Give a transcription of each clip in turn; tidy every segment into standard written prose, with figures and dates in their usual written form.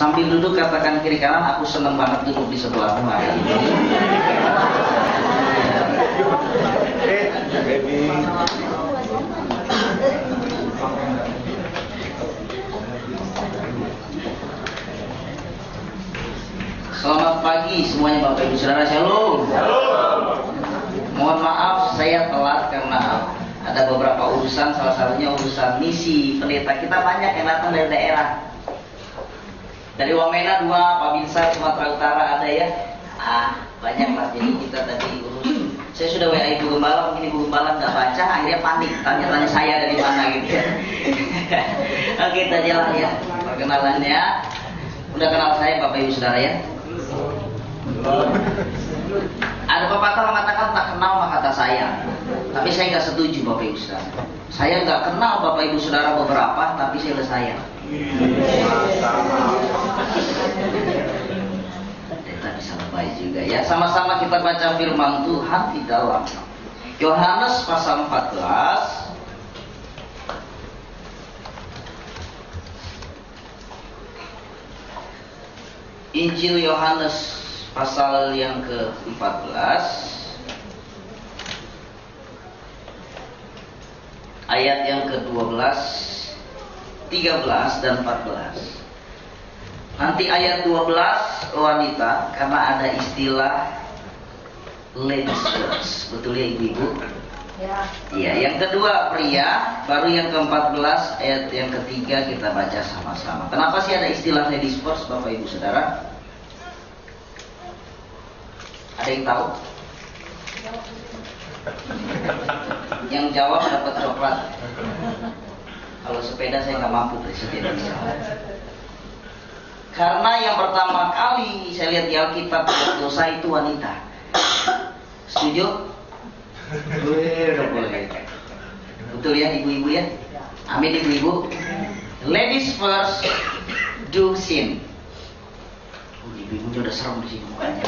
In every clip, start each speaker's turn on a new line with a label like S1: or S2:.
S1: Sambil duduk katakan kiri kanan, aku senang banget duduk di sebelahmu hari ini. Selamat pagi semuanya Bapak Ibu Saudara, Shalom. Mohon maaf saya telat karena ada beberapa urusan, salah satunya urusan misi pendeta. Kita banyak yang datang dari daerah. Dari Wamena 2, Pak Binsa, Sumatera Utara ada ya. Banyak lah, jadi kita tadi urus. Saya sudah WA Ibu Gembala, mungkin Ibu Gembala nggak baca, akhirnya panik, tanya-tanya saya dari mana gitu ya. Oke, kita jalan ya, perkenalannya. Udah kenal saya Bapak Ibu Saudara ya. Ada pepatah mengatakan tak kenal maka tak sayang. Tapi saya nggak setuju Bapak Ibu Saudara. Saya nggak kenal Bapak Ibu Saudara beberapa, tapi saya udah sayang. Kita bisa lebay juga ya. Sama-sama kita baca firman Tuhan di dalam Yohanes pasal 14. Injil Yohanes pasal yang ke-14 ayat yang ke-12, 13 dan 14. Nanti ayat 12 wanita, karena ada istilah ladies first. Betul ya ibu-ibu? Ya. Iya, yang kedua pria, baru yang ke-14 ayat yang ketiga kita baca sama-sama. Kenapa sih ada istilah ladies first Bapak Ibu Saudara? Ada yang tahu? Yang jawab dapat coklat. Kalau sepeda saya nggak mampu presiden bisa. Karena yang pertama kali saya lihat di Alkitab dosa itu wanita. Setuju? Udah boleh. Betul ya ibu-ibu ya? Amin ibu-ibu. Ladies first do sin. Ibu-ibunya udah serem di sini mukanya.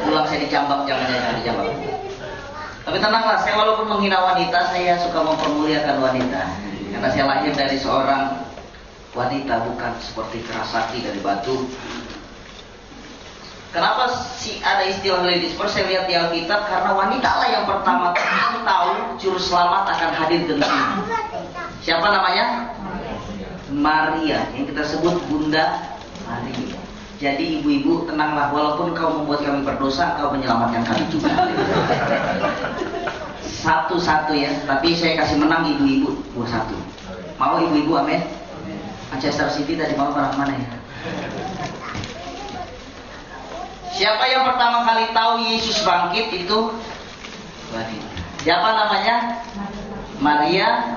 S1: Pulang saya dicambak, jangan dicambak. Tapi tenanglah, saya walaupun menghina wanita, saya suka mempermuliakan wanita. Karena saya lahir dari seorang wanita, bukan seperti kerasakti dari batu. Kenapa sih ada istilah ladies first? Saya lihat di Alkitab, karena wanita lah yang pertama tahu juru selamat akan hadir ke dunia. Siapa namanya? Maria, yang kita sebut Bunda Maria. Jadi ibu-ibu tenanglah, walaupun kau membuat kami berdosa, kau menyelamatkan kami juga. Satu-satu ya, tapi saya kasih menang ibu-ibu 2-1. Mau ibu-ibu, amin? Manchester City tadi mau orang mana ya? Siapa yang pertama kali tahu Yesus bangkit itu? Wanita. Siapa namanya? Maria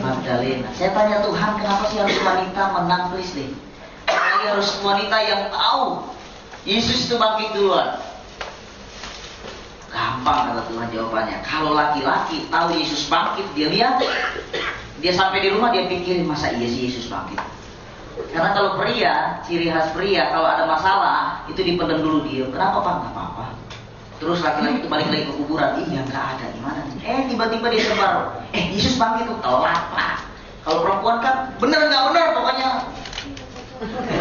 S1: Magdalena. Saya tanya Tuhan, kenapa sih harus wanita menang, please deh? Harus wanita yang tahu Yesus itu bangkit duluan. Gampang kata Tuhan jawabannya. Kalau laki-laki tahu Yesus bangkit, dia lihat, dia sampai di rumah dia pikirin, masa iya sih Yesus bangkit. Karena kalau pria, ciri khas pria kalau ada masalah itu dipendam dulu dia. Kenapa Pak? Nggak apa-apa. Terus laki-laki itu balik lagi ke kuburan, iya nggak ada, gimana nih? Tiba-tiba dia sebar, Yesus bangkit tuh, telat Pak. Kalau perempuan kan bener nggak bener pokoknya.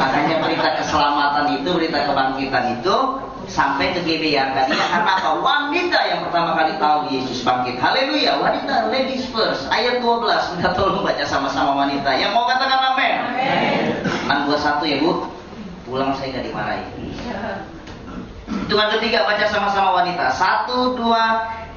S1: Makanya berita keselamatan itu, berita kebangkitan itu sampai ke GBA tadinya karena apa? Wanita yang pertama kali tahu Yesus bangkit. Haleluya, wanita, ladies first. Ayat 12, minta tolong baca sama-sama wanita. Yang mau katakan amin? Amin. 621 ya Bu. Pulang saya gak dimarahin. Hitungan ketiga baca sama-sama wanita. 1, 2,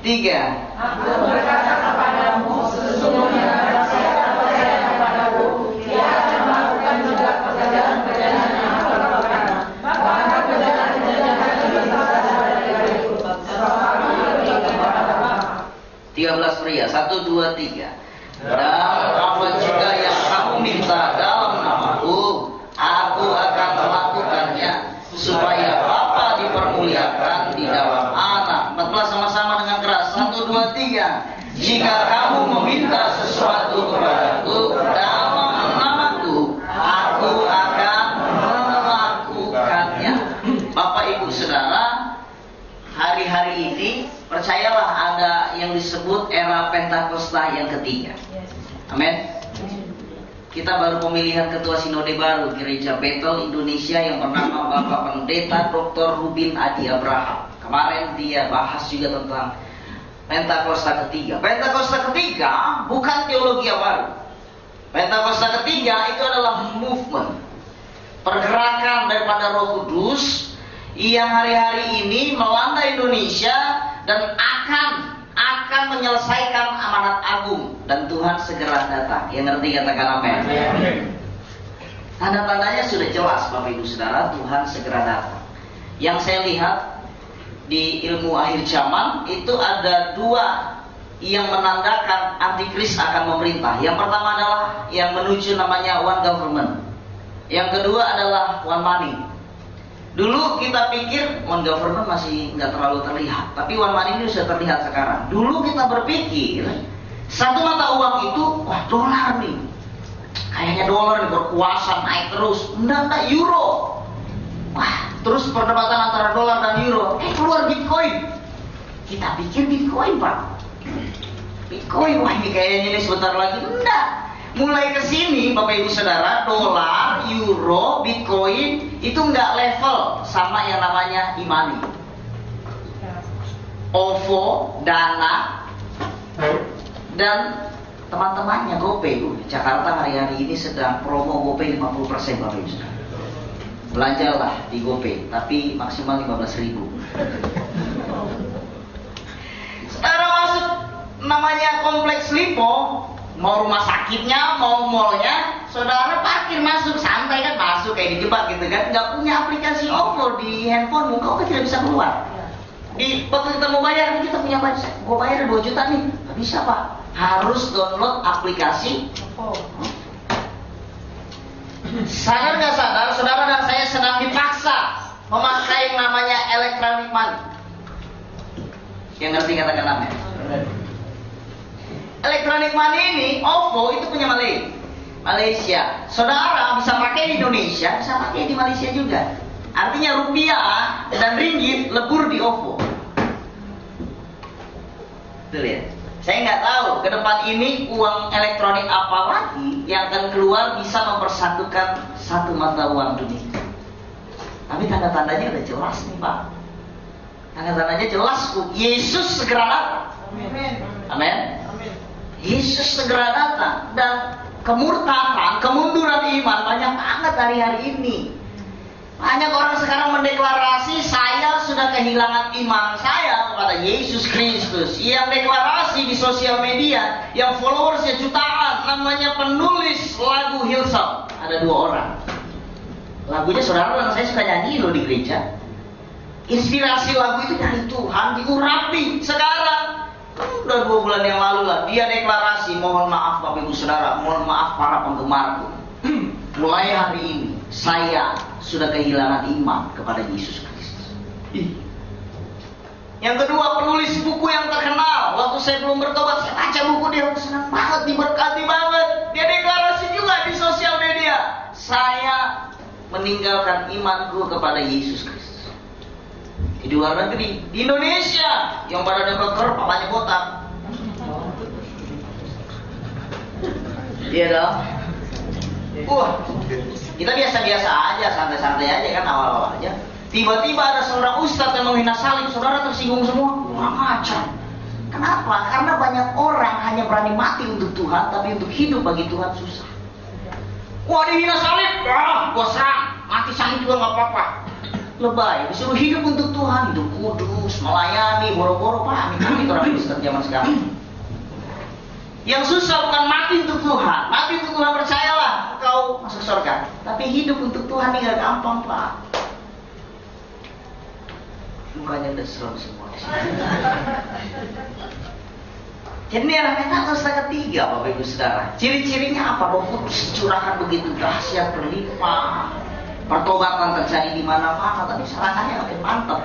S1: 3.
S2: Aku berkata kepadamu, sesungguhnya barang siapa percaya kepadaku, dia akan melakukan juga pekerjaan-pekerjaan yang aku lakukan. Bahkan pekerjaan-pekerjaan yang lebih besar daripada itu. Sebab aku pergi kepada Bapa.
S1: 13 pria. 1, 2, 3. Dan apa juga yang kamu minta dalam namaku, aku akan melakukannya, supaya Bapa dipermuliakan di dalam Anak. 14 sama-sama dengan keras. 1, 2, 3. Jika kamu meminta sesuatu kepadaku dalam namaku, aku akan melakukannya. Bapak Ibu Saudara, hari-hari ini percayalah ada yang disebut era Pentakosta yang ketiga. Amin. Kita baru pemilihan ketua sinode baru Gereja Betel Indonesia yang bernama Bapak Pendeta Dr. Rubin Adi Abraham. Kemarin dia bahas juga tentang Pentakosta ketiga. Pentakosta ketiga bukan teologi yang baru. Pentakosta ketiga itu adalah movement, pergerakan daripada Roh Kudus yang hari-hari ini melanda Indonesia dan akan menyelesaikan amanat agung, dan Tuhan segera datang. Yang ngerti katakan amin. Tanda-tandanya sudah jelas Bapak Ibu Saudara, Tuhan segera datang. Yang saya lihat di ilmu akhir zaman itu ada dua yang menandakan antikris akan memerintah. Yang pertama adalah yang menuju namanya one government. Yang kedua adalah one money. Dulu kita pikir one government masih nggak terlalu terlihat, tapi one money ini sudah terlihat sekarang. Dulu kita berpikir satu mata uang itu, wah dolar nih, kayaknya dolar nih berkuasa naik terus. Enggak, euro. Wah, terus perdebatan antara dolar dan euro. Keluar Bitcoin. Kita pikir Bitcoin, Pak. Bitcoin, wah ini kayaknya ini sebentar lagi. Enggak. Mulai ke sini Bapak Ibu Saudara, dolar, euro, Bitcoin itu enggak level sama yang namanya e-money. OVO, Dana, dan teman-temannya GoPay. Jakarta hari-hari ini sedang promo GoPay 50% Bapak Ibu Saudara. Belanjalah di GoPay, tapi maksimal 15.000. Saudara masuk namanya Kompleks Lipo, mau rumah sakitnya, mau mallnya, saudara parkir masuk, santai kan masuk kayak dijebak gitu kan. Nggak punya aplikasi OVO di handphone, muka oke tidak bisa keluar. Di waktu kita mau bayar, kita punya budget, mau bayar 2 juta nih, nggak bisa Pak, harus download aplikasi OVO. Sadar nggak sadar, saudara dan saya sedang dipaksa memakai namanya electronic money. Yang ngerti katakan amin. Electronic money ini, OVO itu punya Malaysia. Saudara bisa pakai di Indonesia, bisa pakai di Malaysia juga. Artinya rupiah dan ringgit lebur di OVO. Betul ya? Saya nggak tahu ke depan ini uang elektronik apa lagi yang akan keluar bisa mempersatukan satu mata uang dunia. Tapi tanda-tandanya udah jelas nih Pak. Tanda-tandanya jelas, Yesus segera datang. Amin. Yesus segera datang, dan kemurtadan, kemunduran iman banyak banget hari-hari ini. Banyak orang sekarang mendeklarasi saya sudah kehilangan iman saya kepada Yesus Kristus. Yang deklarasi di sosial media, yang followersnya jutaan, namanya penulis lagu Hillsong. Ada 2 orang. Lagunya saudara dan saya suka nyanyi loh di gereja. Inspirasi lagu itu dari Tuhan, diurapi. Sekarang udah 2 bulan yang lalu lah dia deklarasi, mohon maaf Bapak Ibu Saudara, mohon maaf para penggemarku, mulai hari ini saya sudah kehilangan iman kepada Yesus Kristus. Yang kedua, penulis buku yang terkenal, waktu saya belum bertobat saya baca buku dia, senang banget, diberkati banget. Dia deklarasi juga di sosial media, saya meninggalkan imanku kepada Yesus Kristus. Di luar negeri, di Indonesia, yang badannya keker, papanya botak. Iya dong. Kita biasa-biasa aja, santai-santai aja kan awal-awal aja. Tiba-tiba ada seorang ustadz yang menghina salib, saudara tersinggung semua. Kurang ajar. Kenapa? Karena banyak orang hanya berani mati untuk Tuhan, tapi untuk hidup bagi Tuhan susah. Wah, dihina salib, gua serang, mati syahid juga nggak apa-apa. Lebay, disuruh hidup untuk Tuhan, hidup kudus, melayani, boro-boro pahami orang Kristen zaman sekarang. Yang susah bukan mati untuk Tuhan. Mati untuk Tuhan, percayalah engkau masuk surga. Tapi hidup untuk Tuhan ini gak gampang Pak. Mukanya udah serem semua. Jadi ini adalah Pentakosta ketiga Bapak Ibu Saudara. Ciri-cirinya apa? Roh Kudus curahkan begitu dahsyat, berlimpah. Pertobatan terjadi di mana-mana, tapi serangannya makin mantap.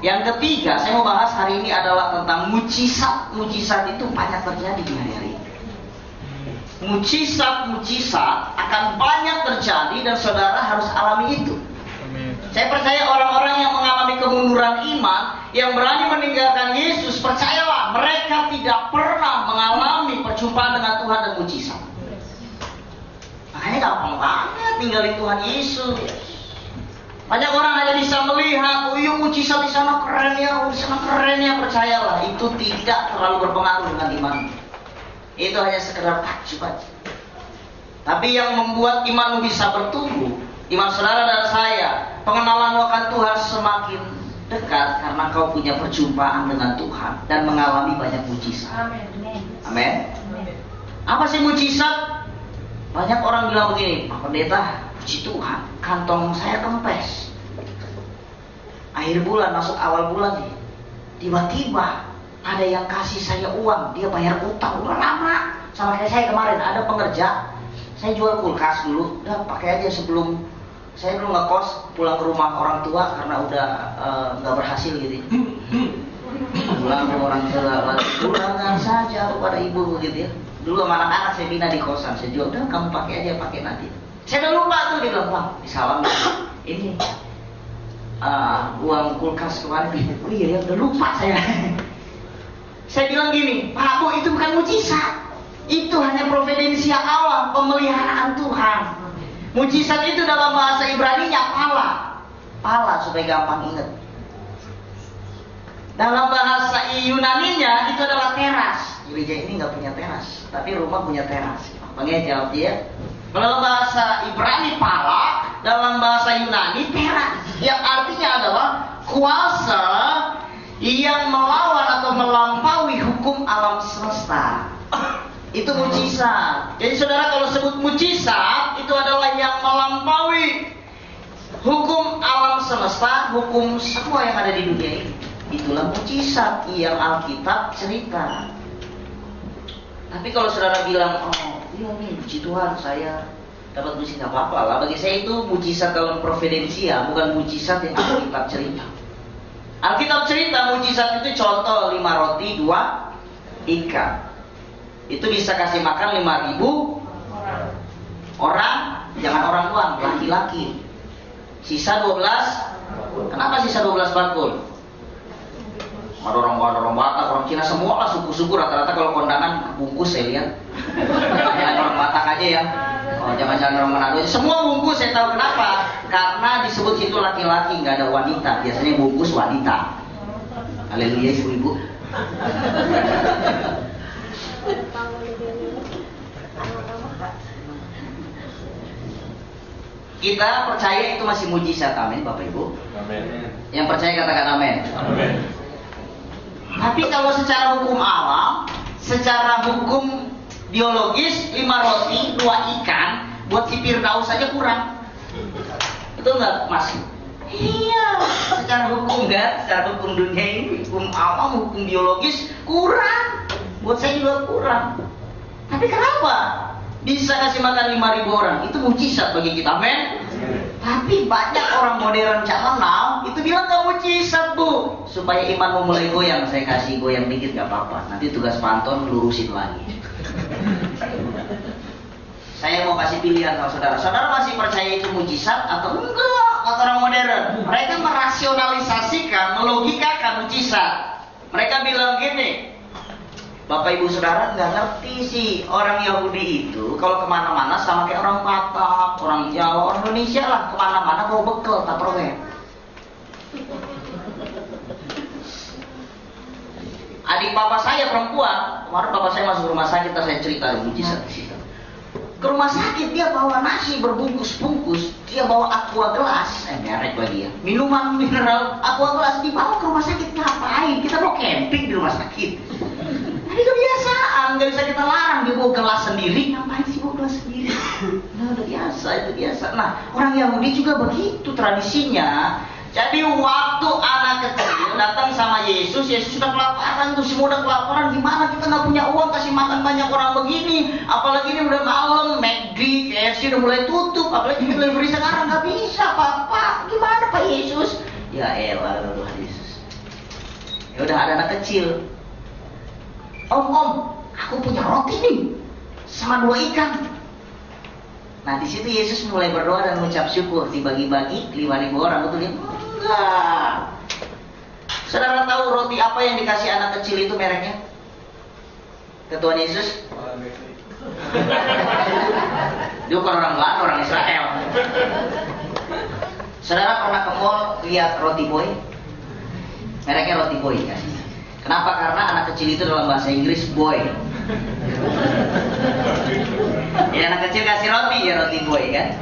S1: Yang ketiga, saya mau bahas hari ini adalah tentang mujizat. Mujizat itu banyak terjadi di hari-hari ini. Mujizat akan banyak terjadi dan saudara harus alami itu. Saya percaya orang-orang yang mengalami kemunduran iman, yang berani meninggalkan Yesus, percayalah mereka tidak pernah mengalami perjumpaan dengan Tuhan dan mujizat. gampang banget ninggalin Tuhan Yesus. Banyak orang hanya bisa melihat, oh iya mujizat di sana keren ya, di sana keren ya, percayalah itu tidak terlalu berpengaruh dengan iman. Itu hanya sekedar takjub aja. Tapi yang membuat imanmu bisa bertumbuh, iman saudara dan saya, pengenalan akan Tuhan semakin dekat karena kau punya perjumpaan dengan Tuhan dan mengalami banyak mujizat. Amin. Apa sih mujizat? Banyak orang bilang begini, Pak Pendeta, puji Tuhan, kantong saya kempes. Akhir bulan, masuk awal bulan nih, tiba-tiba ada yang kasih saya uang, dia bayar utang udah lama. Sama kayak saya kemarin, ada pengerja, saya jual kulkas dulu, udah pakai aja sebelum saya dulu ngekos, pulang ke rumah orang tua karena udah nggak berhasil gitu. Pulang ke orang tua, pulangkan saja kepada ibu gitu ya. Dulu sama anak-anak saya bina di kosan, saya jual, udah kamu pakai aja, pakai nanti. Saya udah lupa tuh, dia bilang, Bang, disalam ini uang kulkas kemarin. Oh iya ya, udah lupa saya. Saya bilang gini, Pak Bu, itu bukan mujizat, itu hanya providensia Allah, pemeliharaan Tuhan. Mujizat itu dalam bahasa Ibrani-nya pala supaya gampang ingat. Dalam bahasa Yunani-nya itu adalah teras. Gereja ini nggak punya teras, tapi rumah punya teras. Makanya jawab dia. Dalam bahasa Ibrani pala, dalam bahasa Yunani teras, yang artinya adalah kuasa yang melawan atau melampaui hukum alam semesta. Itu mujizat. Jadi saudara, kalau sebut mujizat itu adalah yang melampaui hukum alam semesta, hukum semua yang ada di dunia ini. Itulah mujizat yang Alkitab cerita. Tapi kalau saudara bilang, oh iya nih puji Tuhan saya dapat mujizat, nggak apa-apa lah. Bagi saya itu mujizat dalam providensia, bukan mujizat yang Alkitab cerita. Alkitab cerita mujizat itu contoh 5 roti 2 ikan. Itu bisa kasih makan 5.000 orang, jangan orang doang, laki-laki. Sisa 12, kenapa sisa 12 bakul? Ada orang Batak, orang Cina, semua lah suku-suku rata-rata kalau kondangan bungkus saya lihat. Jangan orang Batak aja ya. Oh, jangan-jangan orang Manado, semua bungkus. Saya tahu kenapa? Karena disebut situ laki-laki, nggak ada wanita. Biasanya bungkus wanita. Haleluya ibu-ibu. Kita percaya itu masih mujizat, amin Bapak Ibu.
S3: Amin.
S1: Yang percaya katakan amin.
S3: Amin.
S1: Tapi kalau secara hukum alam, secara hukum biologis, 5 roti 2 ikan buat si Firdaus saja kurang. Betul nggak Mas? Iya, secara hukum kan, secara hukum dunia ini, hukum alam, hukum biologis kurang. Buat saya juga kurang. Tapi kenapa bisa kasih makan 5.000 orang? Itu mujizat bagi kita, men. Tapi banyak orang modern zaman now itu bilang gak mujizat Bu. Supaya imanmu mulai goyang, saya kasih goyang dikit gak apa-apa. Nanti tugas Panton lurusin lagi. Saya mau kasih pilihan sama saudara. Saudara masih percaya itu mujizat atau enggak? Kata orang modern, mereka merasionalisasikan, melogikakan mujizat. Mereka bilang gini, Bapak Ibu Saudara nggak ngerti sih, orang Yahudi itu kalau kemana-mana sama kayak orang Batak, orang Jawa, orang Indonesia lah, kemana-mana bawa bekal, Tupperware. Adik papa saya perempuan, kemarin papa saya masuk rumah sakit, saya cerita mujizat di situ. Ke rumah sakit dia bawa nasi berbungkus-bungkus, dia bawa aqua gelas, merek lagi ya, minuman mineral aqua gelas dibawa ke rumah sakit. Ngapain? Kita mau camping di rumah sakit. Ini kebiasaan, nggak bisa kita larang. Dia bawa gelas sendiri, ngapain sih bawa gelas sendiri? Nah, udah biasa, itu biasa. Nah, orang Yahudi juga begitu tradisinya. Jadi waktu anak kecil datang sama Yesus, Yesus sudah kelaparan tuh, semua udah kelaparan. Gimana kita nggak punya uang kasih makan banyak orang begini? Apalagi ini udah malam, McD, KFC udah mulai tutup. Apalagi delivery sekarang nggak bisa, Pak. Gimana Pak Yesus? Ya elah, Tuhan Yesus. Ya udah ada anak kecil. Om, aku punya roti nih, sama 2 ikan. Nah di situ Yesus mulai berdoa dan mengucap syukur, dibagi-bagi 5.000 orang. Betul ya? Enggak. Saudara tahu roti apa yang dikasih anak kecil itu mereknya? Ke Tuhan Yesus? Dia bukan orang Belanda, orang Israel. Saudara pernah ke mall lihat roti boy? Mereknya roti boy kan? Kenapa? Karena anak kecil itu dalam bahasa Inggris boy. Ya anak kecil kasih roti ya roti boy kan?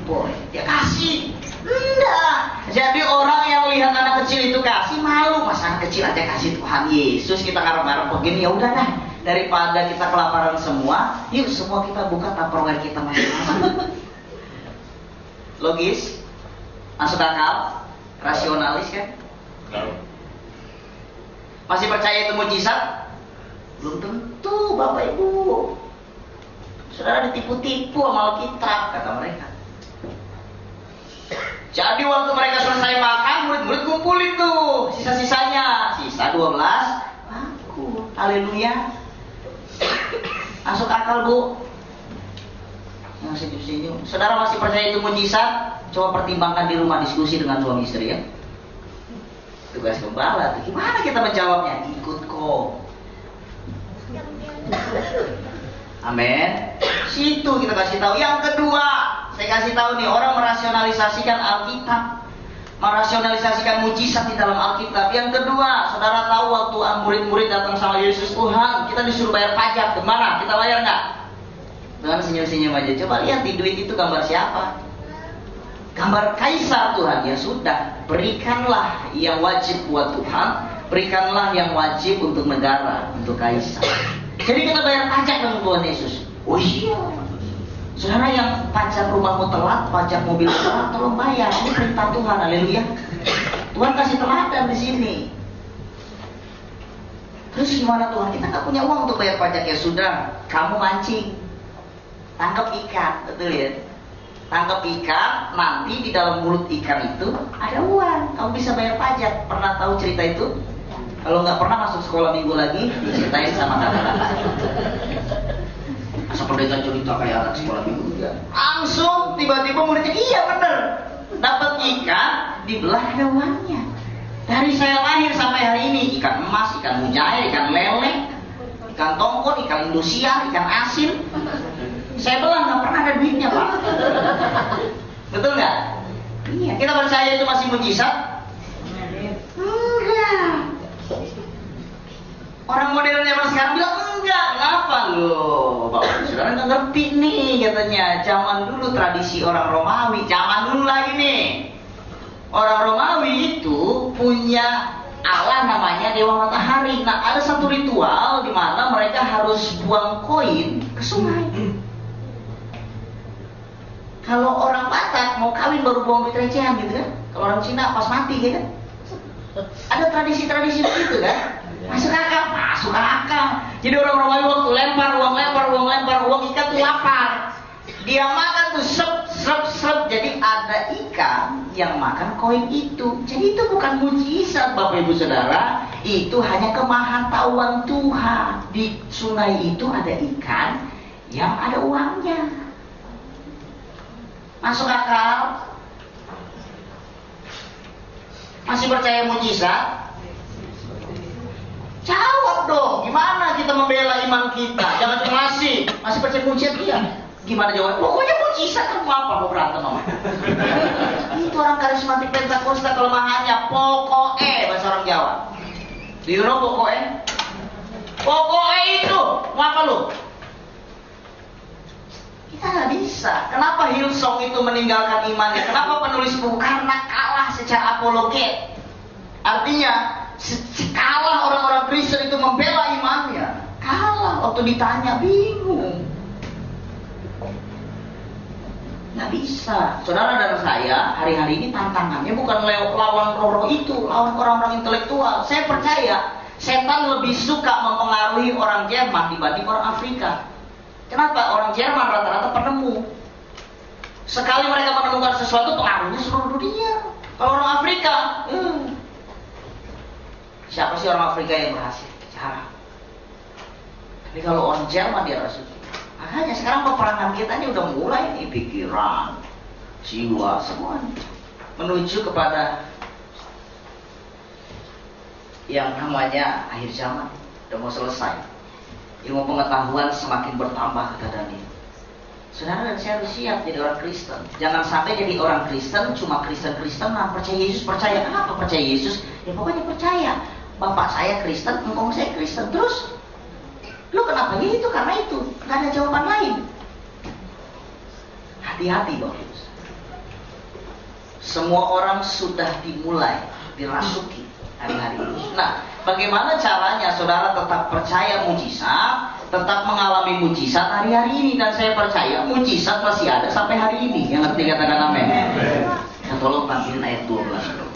S1: Boy, dia kasih. Enggak. Jadi orang yang lihat anak kecil itu kasih malu. Masa anak kecil aja kasih Tuhan Yesus, kita ngarep-ngarep begini, ya udah dah. Daripada kita kelaparan semua, yuk semua kita buka Tupperware kita masing-masing. Logis? Masuk akal? Rasionalis kan? Masih percaya itu mujizat? Belum tentu Bapak Ibu. Saudara ditipu-tipu sama Alkitab, kata mereka. Jadi waktu mereka selesai makan, murid-murid kumpulin tuh sisa-sisanya. Sisa 12 bangku. Haleluya. Masuk akal Bu. Yang senyum-senyum. Saudara masih percaya itu mujizat? Coba pertimbangkan di rumah, diskusi dengan suami istri ya. Tugas gembala tuh. Gimana kita menjawabnya? Ikut kok. Amin. Situ kita kasih tahu. Yang kedua, saya kasih tahu nih, orang merasionalisasikan Alkitab, merasionalisasikan mujizat di dalam Alkitab. Yang kedua, saudara tahu waktu murid-murid datang sama Yesus, Tuhan, kita disuruh bayar pajak, gimana? Kita bayar nggak? Tuhan senyum-senyum aja. Coba lihat di duit itu gambar siapa? Gambar kaisar Tuhan. Ya sudah, berikanlah yang wajib buat Tuhan, berikanlah yang wajib untuk negara, untuk kaisar. Jadi kita bayar pajak dengan Tuhan Yesus. Oh iya. Saudara yang pajak rumahmu telat, pajak mobil telat, tolong bayar. Ini perintah Tuhan, haleluya. Tuhan kasih teladan di sini. Terus gimana Tuhan? Kita nggak punya uang untuk bayar pajak, ya sudah. Kamu mancing, tangkap ikan, betul ya? Tangkap ikan, nanti di dalam mulut ikan itu ada uang. Kamu bisa bayar pajak. Pernah tahu cerita itu? Kalau nggak pernah, masuk sekolah minggu lagi, diceritain sama kakak-kakak. Masa pendeta cerita kayak anak sekolah minggu juga. Langsung tiba-tiba muridnya, iya bener, dapat ikan, dibelah ada uangnya. Dari saya lahir sampai hari ini, ikan emas, ikan mujair, ikan lele, ikan tongkol, ikan Indosiar, ikan asin, saya belah nggak pernah ada duitnya Pak. Betul nggak? Iya. Kita percaya itu masih mujizat? Enggak. Orang modern zaman sekarang bilang enggak. Kenapa loh? Bapak saudara nggak ngerti nih katanya. Zaman dulu tradisi orang Romawi. Zaman dulu lagi nih. Orang Romawi itu punya Allah namanya Dewa Matahari. Nah ada satu ritual di mana mereka harus buang koin ke sungai. Kalau orang Batak mau kawin baru buang duit recehan gitu kan. Kalau orang Cina pas mati gitu kan. Ada tradisi-tradisi begitu kan. Masuk akal, masuk akal. Jadi orang Romawi waktu lempar uang ikan tuh lapar. Dia makan tuh srep. Jadi ada ikan yang makan koin itu. Jadi itu bukan mujizat Bapak Ibu Saudara. Itu hanya kemahatauan Tuhan. Di sungai itu ada ikan yang ada uangnya. Masuk akal? Masih percaya mujizat? Jawab dong, gimana kita membela iman kita? Jangan cuma masih percaya mujizat dia. Gimana jawab? Pokoknya mujizat kan apa mau berantem sama? Itu orang karismatik Pentakosta kelemahannya pokoknya bahasa orang Jawa. Do you know pokoknya? Pokoknya itu, mau apa lu? Kita nggak bisa. Kenapa Hillsong itu meninggalkan imannya? Kenapa penulis buku? Karena kalah secara apologet. Artinya kalah orang-orang Kristen itu membela imannya. Kalah waktu ditanya bingung. Nggak bisa. Saudara dan saya hari-hari ini tantangannya bukan lawan roh-roh itu, lawan orang-orang intelektual. Saya percaya setan lebih suka mempengaruhi orang Jerman dibanding orang Afrika. Kenapa? Orang Jerman rata-rata penemu. Sekali mereka menemukan sesuatu, pengaruhnya seluruh dunia. Kalau orang Afrika, siapa sih orang Afrika yang berhasil? Jarang. Tapi kalau orang Jerman dia berhasil. Makanya sekarang peperangan kita ini udah mulai nih, pikiran, jiwa, semua menuju kepada yang namanya akhir zaman. Udah mau selesai. Ilmu pengetahuan semakin bertambah, kata Daniel. Saudara dan saya harus siap jadi orang Kristen. Jangan sampai jadi orang Kristen, cuma Kristen-Kristen, nah percaya Yesus, percaya. Kenapa percaya Yesus? Ya pokoknya percaya. Bapak saya Kristen, engkau saya Kristen. Terus, lu kenapa? Ya itu, karena itu. Gak ada jawaban lain. Hati-hati Bapak Ibu. Semua orang sudah dimulai, dirasuki hari-hari ini. Nah, bagaimana caranya saudara tetap percaya mujizat, tetap mengalami mujizat hari-hari ini? Dan saya percaya mujizat masih ada sampai hari ini. Yang ngerti katakan amin. Ya, tolong tampilin ayat 12.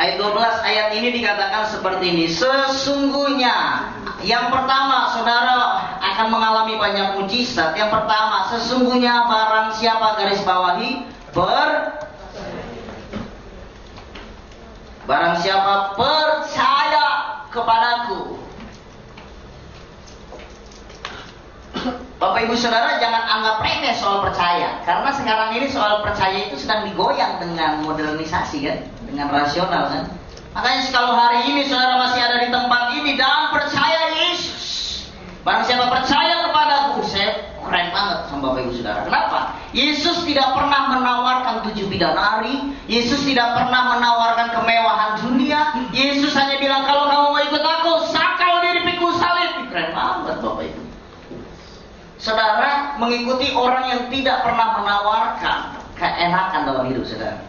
S1: Ayat 12, ayat ini dikatakan seperti ini. Sesungguhnya, yang pertama saudara akan mengalami banyak mujizat. Yang pertama, sesungguhnya barang siapa, garis bawahi, barang siapa percaya kepadaku. Bapak Ibu Saudara, jangan anggap remeh soal percaya. Karena sekarang ini soal percaya itu sedang digoyang dengan modernisasi kan, dengan rasional kan. Makanya kalau hari ini saudara masih ada di tempat ini dan percaya Yesus, barang siapa percaya kepadaku, saya keren banget sama Bapak Ibu Saudara. Kenapa? Yesus tidak pernah menawarkan 7 bidadari. Yesus tidak pernah menawarkan kemewahan dunia. Yesus hanya bilang, kalau kamu mau ikut aku, sakal diri, pikul salib. Keren banget Bapak Ibu. Saudara mengikuti orang yang tidak pernah menawarkan keenakan dalam hidup saudara.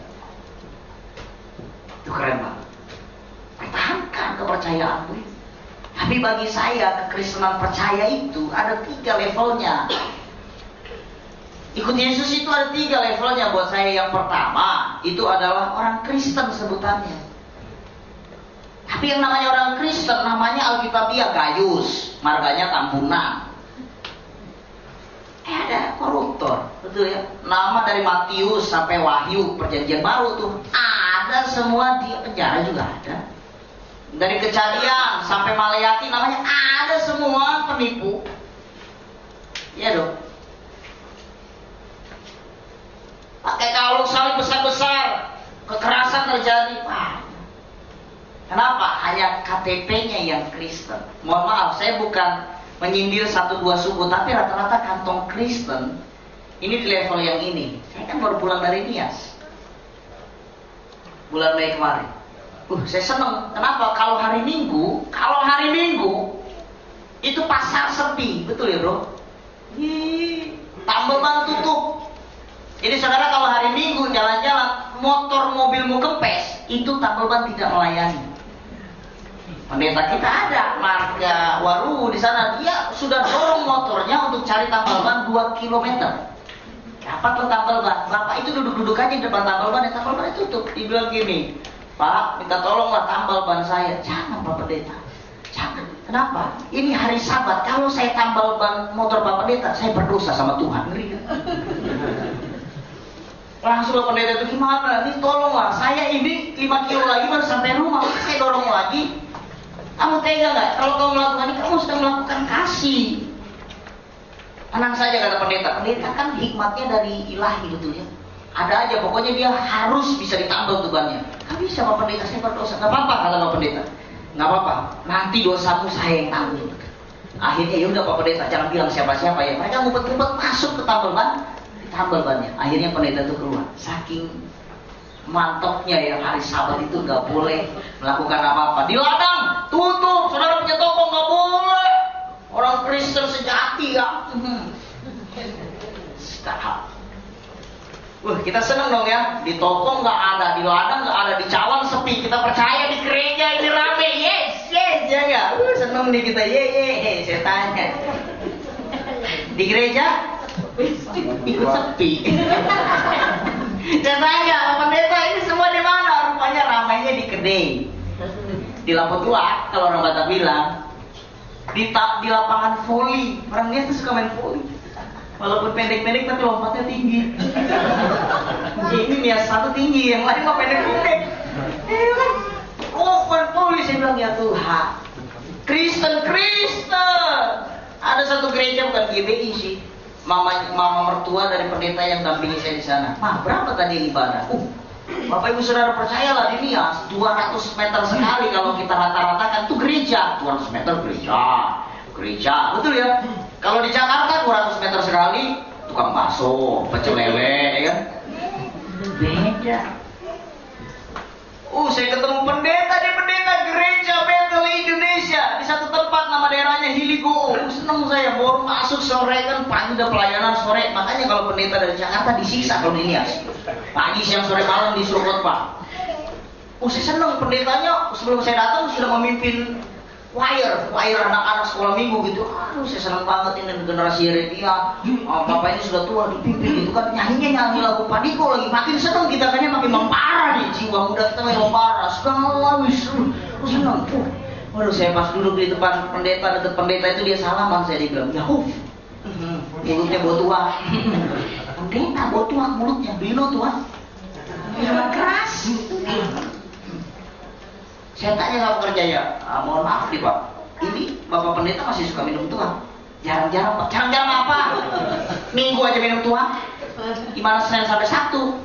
S1: Itu keren banget. Pertahankan kepercayaanmu. Tapi bagi saya, kekristenan percaya itu ada 3 levelnya. Ikut Yesus itu ada 3 levelnya buat saya. Yang pertama, itu adalah orang Kristen sebutannya. Tapi yang namanya orang Kristen, namanya Alkitabiah Gayus, marganya Tambunan. Ada koruptor, betul ya? Nama dari Matius sampai Wahyu, perjanjian baru tuh ada semua, di penjara juga ada. Dari Kejadian sampai Maleakhi namanya ada semua penipu. Iya dong. Pakai kalung salib besar-besar, kekerasan terjadi. Wah. Kenapa? Hanya KTP-nya yang Kristen. Mohon maaf, saya bukan menyindir 1-2 suku, tapi rata-rata kantong Kristen ini di level yang ini. Saya kan baru pulang dari Nias bulan Mei kemarin. Saya seneng. Kenapa? Kalau hari Minggu itu pasar sepi, betul ya bro? Tambelban tutup. Jadi saudara kalau hari Minggu jalan-jalan, motor mobilmu kempes, itu Tambelban tidak melayani. Pendeta kita ada marga Waru di sana, dia sudah dorong motornya untuk cari tambal ban 2 km. Dapat lo tambal ban. Bapak itu duduk-duduk aja di depan tambal ban, tambal ban tutup. Dibilang gini, Pak, minta tolonglah tambal ban saya. Jangan Pak Pendeta, jangan. Kenapa? Ini hari Sabat. Kalau saya tambal ban motor Pak Pendeta, saya berdosa sama Tuhan. Langsung Pak Pendeta itu gimana? Ini tolonglah, saya ini 5 kilo lagi baru sampai rumah, saya dorong lagi. Kamu tega nggak? Kalau kamu melakukan ini, kamu sedang melakukan kasih. Tenang saja kata pendeta. Pendeta kan hikmatnya dari ilahi betulnya. Ada aja, pokoknya dia harus bisa ditambal tubannya. Gak bisa Pak Pendeta, saya berdosa. Gak apa-apa kata Pak Pendeta. Gak apa-apa, nanti dosamu saya yang tanggung. Akhirnya ya udah Pak Pendeta, jangan bilang siapa-siapa ya. Mereka ngumpet-ngumpet masuk ke tambal ban, ditambal bannya. Akhirnya pendeta itu keluar. Saking mantapnya ya, hari Sabat itu nggak boleh melakukan apa-apa. Di ladang tutup, saudara punya toko nggak boleh. Orang Kristen sejati ya. Kita seneng dong ya. Di toko nggak ada, di ladang nggak ada, di cawan sepi. Kita percaya di gereja ini rame. Yes, ya nggak? Seneng nih kita. Saya tanya. Di gereja ikut sepi. Saya tanya, Pak Pendeta ini semua di mana? Rupanya ramainya di Kedai, di lampu tua kalau orang Batak bilang, di lapangan voli. Orang dia tuh suka main voli, walaupun pendek-pendek tapi lompatnya tinggi. Ini Nias 1 tinggi, yang lain mah pendek-pendek. Oh, main voli. Saya bilang ya Tuhan, Kristen. Ada satu gereja bukan GBI sih. Mama mertua dari pendeta yang dampingi saya di sana. Berapa tadi ibadah? Bapak Ibu Saudara percayalah di Nias 200 meter sekali kalau kita rata-ratakan itu gereja. 200 meter gereja, betul ya? Kalau di Jakarta 200 meter sekali tukang bakso, pecel lele, ya kan? Beda. Saya ketemu pendeta gereja Bethel Indonesia di satu tempat, nama daerahnya Hiligo. Senang saya, baru masuk sore kan, pagi udah pelayanan sore. Makanya kalau pendeta dari Jakarta disiksa kalau dilihat. Pagi, siang, sore, malam disuruh khotbah. Saya senang pendetanya sebelum saya datang sudah memimpin choir anak-anak sekolah minggu gitu. Saya senang banget ini generasi Yeretia. Bapak ini sudah tua dipimpin gitu kan, nyanyi lagu Padiko lagi. Makin senang kita, kayaknya makin membara nih, jiwa muda kita makin membara. Segala senang. Waduh, saya pas duduk di depan pendeta, dekat pendeta itu dia salaman, saya dibilang, "Yahuf." Mulutnya bau tua. Pendeta bau tua mulutnya, bino tua. Minuman keras. Saya tanya sama pekerja ya, mohon maaf nih Pak, ini Bapak Pendeta masih suka minum tua? Jarang-jarang Pak. Jarang-jarang apa? Minggu aja minum tua? Gimana Senin sampai Sabtu?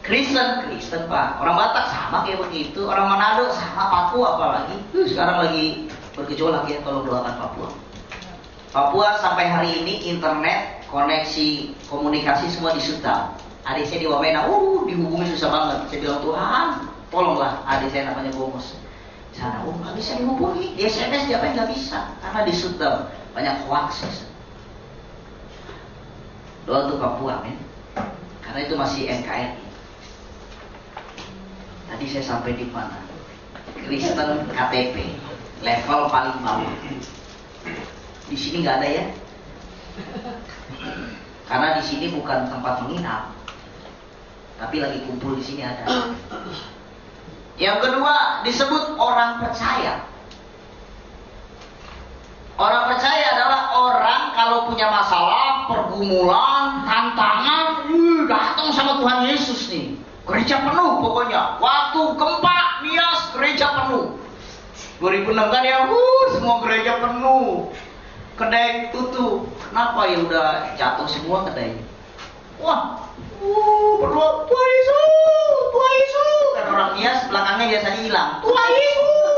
S1: Kristen Pak. Orang Batak sama kayak begitu, orang Manado sama, Papua apalagi. Sekarang lagi bergejolak ya kalau doakan Papua. Papua sampai hari ini internet, koneksi, komunikasi semua di shutdown. Adik saya di Wamena, dihubungi susah banget. Saya bilang, Tuhan, tolonglah adik saya namanya Gomos. Di sana, nggak bisa dihubungi. Di SMS dia nggak bisa, karena di shutdown. Banyak hoax. Doa untuk Papua, men. Karena itu masih NKRI. Tadi saya sampai di mana? Kristen KTP, level paling bawah. Di sini nggak ada ya? Karena di sini bukan tempat menginap, tapi lagi kumpul di sini ada. Yang kedua disebut orang percaya. Orang percaya adalah orang kalau punya masalah, pergumulan, tantangan, datang sama Tuhan Yesus nih. Gereja penuh pokoknya. Waktu gempa, Nias, gereja penuh. 2006 kan ya, semua gereja penuh. Kedai tutup. Kenapa ya, udah jatuh semua kedainya. Berdoa, Tuhan Yesus. Kan orang Nias belakangnya biasanya hilang. Tuhan Yesus.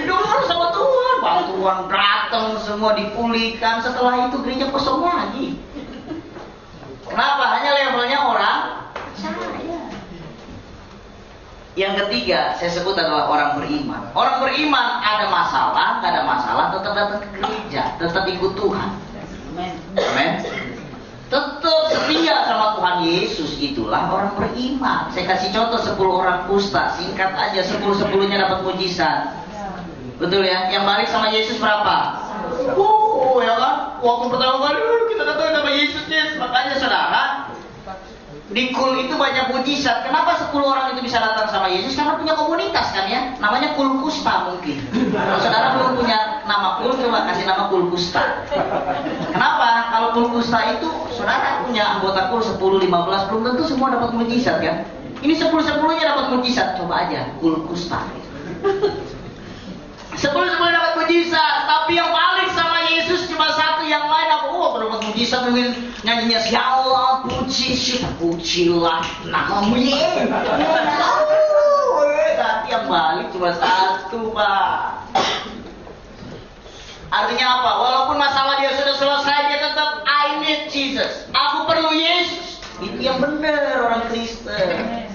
S1: Dengar sama Tuhan. Bantuan datang semua dipulihkan. Setelah itu gereja kosong lagi. Kenapa? Hanya levelnya orang percaya. Yang ketiga saya sebut adalah orang beriman. Orang beriman ada masalah, nggak ada masalah, tetap datang ke gereja, tetap ikut Tuhan. Amin. Tetap setia sama Tuhan Yesus, itulah orang beriman. Saya kasih contoh 10 orang kusta, singkat aja, 10-10-nya dapat mujizat. Betul ya? Yang balik sama Yesus berapa? Ya kan? Waktu pertama kali kita datang sama Yesus. Makanya saudara, di kul itu banyak mujizat. Kenapa 10 orang itu bisa datang sama Yesus? Karena punya komunitas kan ya. Namanya kul kusta mungkin. Kalau saudara belum punya nama kul, coba kasih nama kul kusta. Kenapa? Kalau kul kusta itu saudara punya anggota kul 10-15, belum tentu semua dapat mujizat kan. Ini 10-10-nya dapat mujizat. Coba aja kul kusta. 10-10 dapat mujizat, tapi yang balik sama Yesus cuma satu, yang lain aku dapat mujizat mungkin nyanyinya ya Allah pujilah namamu Yesus. Tapi yang balik cuma satu Pak. Artinya apa? Walaupun masalah dia sudah selesai, dia tetap I need Jesus. Aku perlu Yesus. Itu yang benar orang Kristen.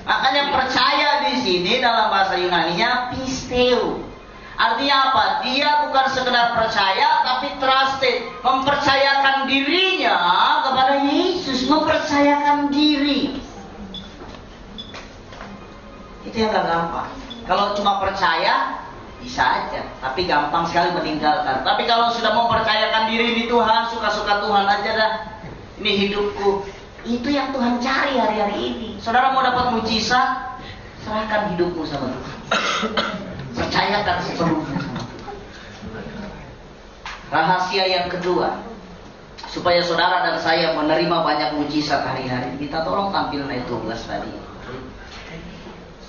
S1: Makanya percaya di sini dalam bahasa Yunaninya pisteo. Artinya apa? Dia bukan sekedar percaya, tapi trusted. Mempercayakan dirinya kepada Yesus. Mempercayakan diri. Itu yang gak gampang. Kalau cuma percaya, bisa aja. Tapi gampang sekali meninggalkan. Tapi kalau sudah mempercayakan diri di Tuhan, suka-suka Tuhan aja dah. Ini hidupku. Itu yang Tuhan cari hari-hari ini. Saudara mau dapat mujizat, serahkan hidupmu sama Tuhan. Percayakan sepenuhnya. Rahasia yang kedua, supaya saudara dan saya menerima banyak mujizat hari-hari, kita tolong tampil ayat 12 tadi.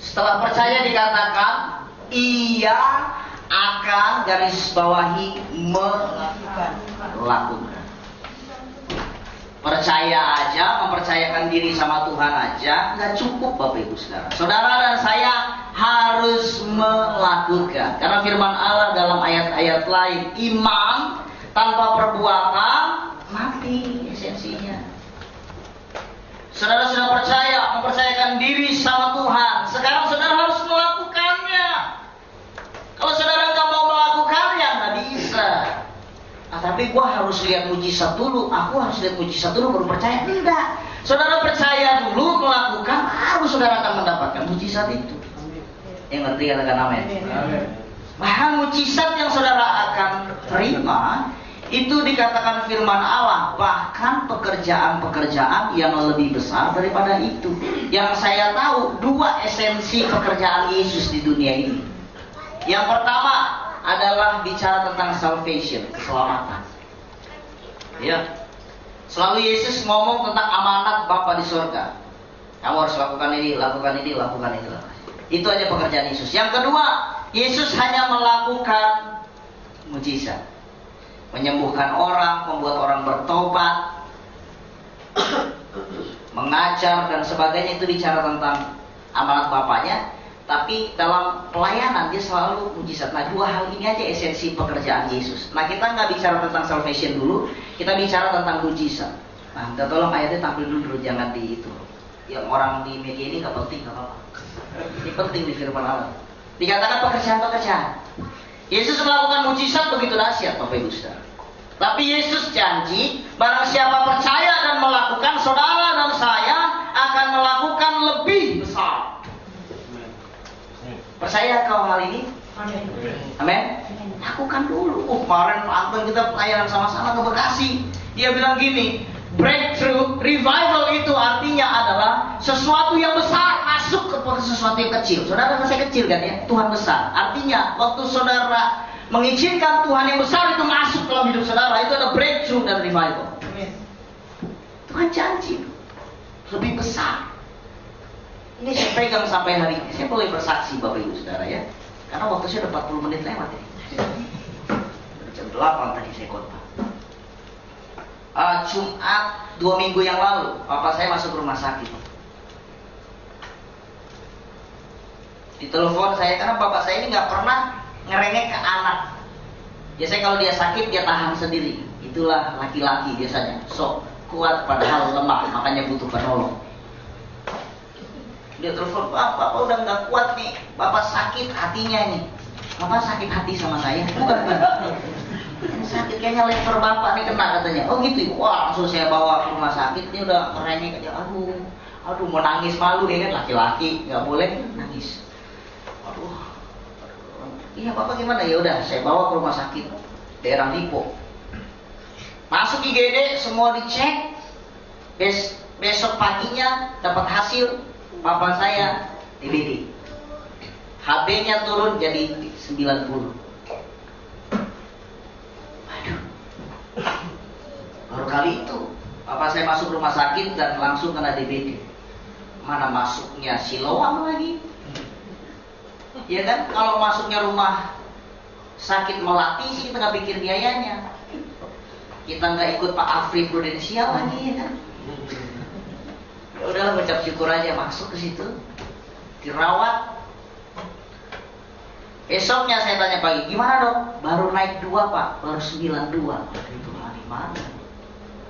S1: Setelah percaya dikatakan, ia akan garis bawahi melakukan. Percaya aja, mempercayakan diri sama Tuhan aja nggak cukup Bapak Ibu Saudara. Saudara dan saya harus melakukan. Karena firman Allah dalam ayat-ayat lain, iman tanpa perbuatan mati esensinya. Saudara sudah percaya, mempercayakan diri sama Tuhan. Sekarang saudara harus melakukannya. Kalau saudara nggak mau melakukannya, nggak bisa. Nah, tapi gua harus lihat mujizat dulu. Aku harus lihat mujizat dulu baru percaya. Tidak. Saudara percaya dulu, melakukan, baru saudara akan mendapatkan mujizat itu. Yang ngerti katakan amin. Bahkan mujizat yang saudara akan terima itu dikatakan firman Allah, bahkan pekerjaan-pekerjaan yang lebih besar daripada itu. Yang saya tahu dua esensi pekerjaan Yesus di dunia ini. Yang pertama adalah bicara tentang salvation, keselamatan. Ya. Selalu Yesus ngomong tentang amanat Bapa di surga. Kamu harus lakukan ini, lakukan ini, lakukan itu. Itu aja pekerjaan Yesus. Yang kedua, Yesus hanya melakukan mujizat. Menyembuhkan orang, membuat orang bertobat, mengajar dan sebagainya, itu bicara tentang amanat Bapaknya. Tapi dalam pelayanan dia selalu mujizat. Nah, dua hal ini aja esensi pekerjaan Yesus. Nah, kita nggak bicara tentang salvation dulu, kita bicara tentang mujizat. Nah, kita tolong ayatnya tampil dulu, jangan di itu. Yang orang di media ini nggak penting, nggak apa-apa. Ini penting di firman Allah. Dikatakan pekerjaan-pekerjaan. Yesus melakukan mujizat begitu dahsyat, Bapak Ibu Saudara. Tapi Yesus janji, barang siapa percaya dan melakukan, saudara dan saya akan melakukan lebih besar. Percaya kau hal ini? Amin. Lakukan dulu. Kemarin Anton kita pelayanan sama-sama ke Bekasi. Dia bilang gini, breakthrough, revival itu artinya adalah sesuatu yang besar masuk ke sesuatu yang kecil. Saudara kan saya kecil kan ya, Tuhan besar. Artinya waktu saudara mengizinkan Tuhan yang besar itu masuk dalam hidup saudara, itu ada breakthrough dan revival. Tuhan janji lebih besar. Ini saya pegang sampai hari ini. Saya boleh bersaksi Bapak Ibu Saudara ya. Karena waktu saya udah 40 menit lewat ini. Jam 8 tadi saya khotbah. Jumat 2 minggu yang lalu, papa saya masuk rumah sakit. Ditelepon saya karena bapak saya ini nggak pernah ngerengek ke anak. Biasanya kalau dia sakit dia tahan sendiri. Itulah laki-laki biasanya. Sok kuat padahal lemah, makanya butuh penolong. Dia telepon, Bapak udah nggak kuat nih, Bapak sakit hatinya nih. Bapak sakit hati sama saya. Ini sakit kayaknya lever Bapak nih kena katanya. Oh gitu, wah langsung saya bawa ke rumah sakit. Dia udah merengek aja, aduh mau nangis malu ya kan, laki-laki nggak boleh nangis. Iya Bapak gimana? Ya udah, saya bawa ke rumah sakit daerah Lipo. Masuk IGD, semua dicek. Besok paginya dapat hasil. Papa saya DBD. HB-nya turun jadi 90. Aduh. Baru kali itu papa saya masuk rumah sakit dan langsung kena DBD. Mana masuknya Siloam lagi? Ya kan, kalau masuknya rumah sakit Melati sih kita nggak pikir biayanya. Kita nggak ikut Pak Afri Prudensial lagi ya kan. Ya udahlah, ucap syukur aja masuk ke situ, dirawat. Besoknya saya tanya pagi, gimana dok? Baru naik 2 Pak, baru 92. Itu hari mana?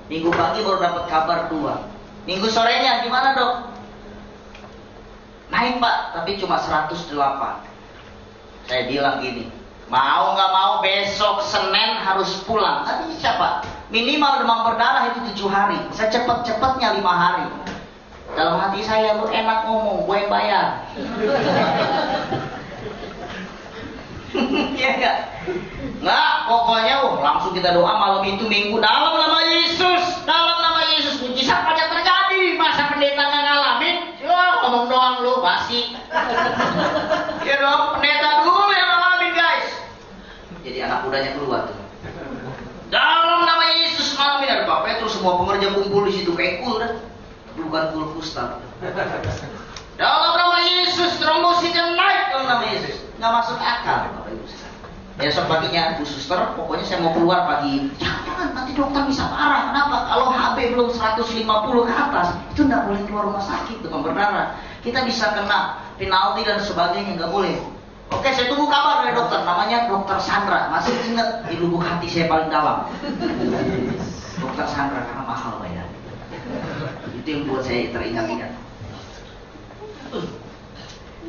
S1: Minggu pagi baru dapat kabar 2. Minggu sorenya gimana dok? Naik Pak, tapi cuma 108. Saya bilang gini, mau nggak mau besok Senin harus pulang. Tapi siapa? Minimal demam berdarah itu 7 hari, secepat-cepatnya 5 hari. Dalam hati saya, lu enak ngomong, gue yang bayar. Iya enggak? Enggak, pokoknya langsung kita doa malam itu minggu. Dalam nama Yesus, dalam nama Yesus, mujizat aja terjadi. Masa pendeta nggak ngalamin? Ngomong doang lu, basi. Ya dong, pendeta dulu yang ngalamin guys. Jadi anak mudanya keluar tuh. Dalam nama Yesus malam ini ada Pak Petrus, semua pengerja kumpul di situ kayak cool dah. Bukan cool Ustaz. Dalam nama Yesus, trombositnya naik dalam nama Yesus. Nggak masuk akal, Bapak Ibu. Besok paginya, Bu Suster, pokoknya saya mau keluar pagi. Jangan, nanti dokter bisa parah. Kenapa? Kalau HB belum 150 ke atas, itu nggak boleh keluar rumah sakit, demam berdarah. Kita bisa kena penalti dan sebagainya, nggak boleh. Oke, saya tunggu kabar dari dokter, namanya Dokter Sandra. Masih ingat di lubuk hati saya paling dalam. Dokter Sandra, karena mahal bayar. Itu yang buat saya teringat-ingat.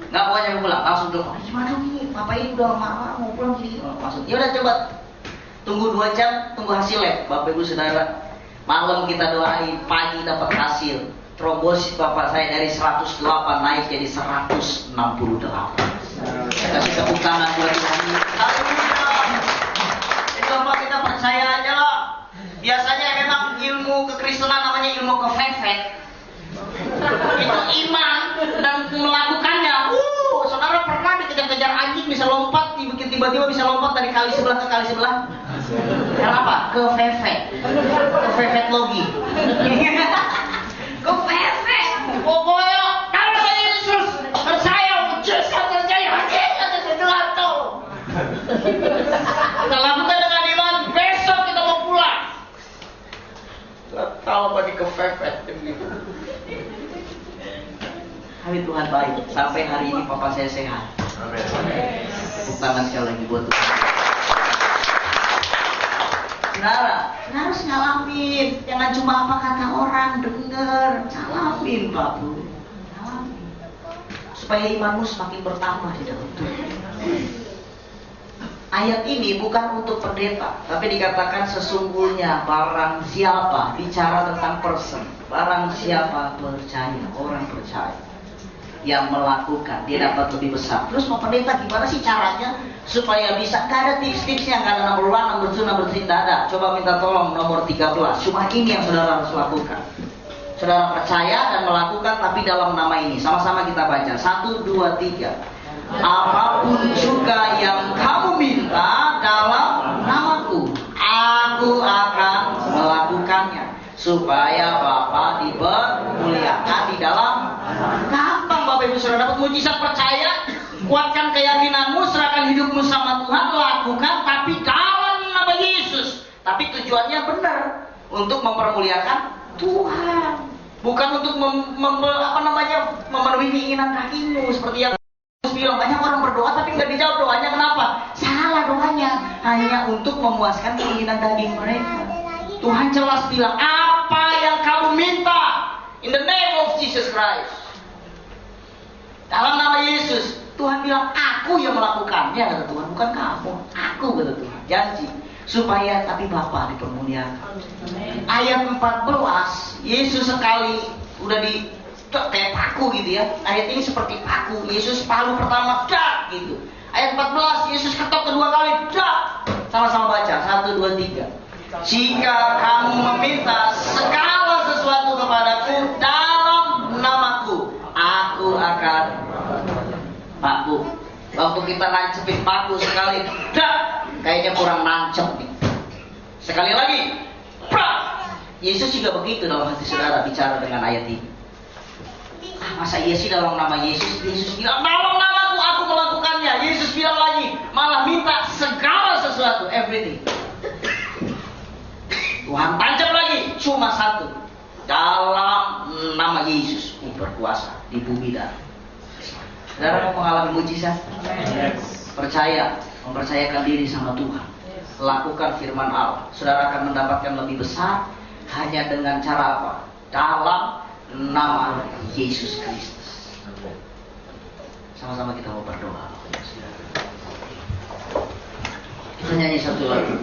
S1: Nggak pokoknya pulang, langsung telepon. Gimana dong ini? Papa ini udah marah mau pulang gini. Langsung, ya udah coba tunggu 2 jam, tunggu hasil lab. Bapak Ibu Saudara, malam kita doain, pagi dapat hasil. Trombosit bapak saya dari 108 naik jadi 168. Kasih tepuk tangan buat Tuhan. Haleluya. Itu bapak, kita percaya aja lah. Biasanya memang ilmu kekristenan namanya ilmu kefefet. Itu iman dan melakukannya. Saudara pernah dikejar-kejar anjing bisa lompat, tiba-tiba bisa lompat dari kali sebelah ke kali sebelah? Kenapa? Kefefet. Kefefet logi. Kefefet. Pokoknya kalau Yesus percaya, Yesus percaya, Yesus itu. Kita lakukan dengan iman. Besok kita mau pulang. Kalau bagi kefefet begitu. Hari Tuhan baik. Sampai hari ini papa saya sehat. Amin. Tepuk tangan sekali lagi buat Tuhan. Saudara harus ngalamin. Jangan cuma apa kata orang, dengar. Ngalamin Pak Bu. Ngalamin. Supaya imanmu semakin bertambah di dalam Tuhan. Ayat ini bukan untuk pendeta, tapi dikatakan sesungguhnya barang siapa, bicara tentang person. Barang siapa percaya, orang percaya, yang melakukan, dia dapat lebih besar. Terus mau pendeta gimana sih caranya supaya bisa? Gak ada tips-tipsnya, gak ada nomor 1, nomor 2, nomor 3, tidak ada. Coba minta tolong nomor 13. Cuma ini yang saudara harus lakukan. Saudara percaya dan melakukan, tapi dalam nama ini. Sama-sama kita baca. 1, 2, 3. Apapun juga yang kamu minta dalam namaku, aku akan melakukannya, supaya Bapa dipermuliakan di dalam. Gampang Bapak Ibu Saudara dapat mujizat. Percaya, kuatkan keyakinanmu, serahkan hidupmu sama Tuhan, lakukan tapi dalam nama Yesus. Tapi tujuannya benar, untuk mempermuliakan Tuhan, bukan untuk memenuhi keinginan dagingmu. Seperti yang bilang, banyak orang berdoa tapi nggak dijawab doanya. Kenapa? Salah doanya, hanya untuk memuaskan keinginan daging mereka. Tuhan jelas bilang, apa yang kamu minta in the name of Jesus Christ, dalam nama Yesus. Tuhan bilang, aku yang melakukannya, kata Tuhan, bukan kamu. Aku, kata Tuhan, janji supaya tapi Bapa dipermuliakan. Ayat 14, Yesus sekali udah di kayak paku gitu ya. Ayat ini seperti paku. Yesus palu pertama, dak gitu. Ayat 14, Yesus ketok kedua kali, dak. Sama-sama baca, 1, 2, 3. Jika kamu meminta segala sesuatu kepadaku dalam namaku, aku akan. Paku. Waktu kita nancepin paku sekali, dak, kayaknya kurang nancep nih. Sekali lagi, prak. Yesus juga begitu dalam hati saudara bicara dengan ayat ini. Masa iya sih dalam nama Yesus? Yesus bilang, dalam namaku aku melakukannya. Yesus bilang lagi, malah minta segala sesuatu, everything. Tuhan tancap lagi, cuma satu. Dalam nama Yesus, berkuasa di bumi dan. Saudara mau mengalami mujizat? Percaya, mempercayakan diri sama Tuhan. Lakukan firman Allah. Saudara akan mendapatkan lebih besar hanya dengan cara apa? Dalam nama Yesus Kristus. Sama-sama kita mau berdoa. Kita nyanyi satu lagu.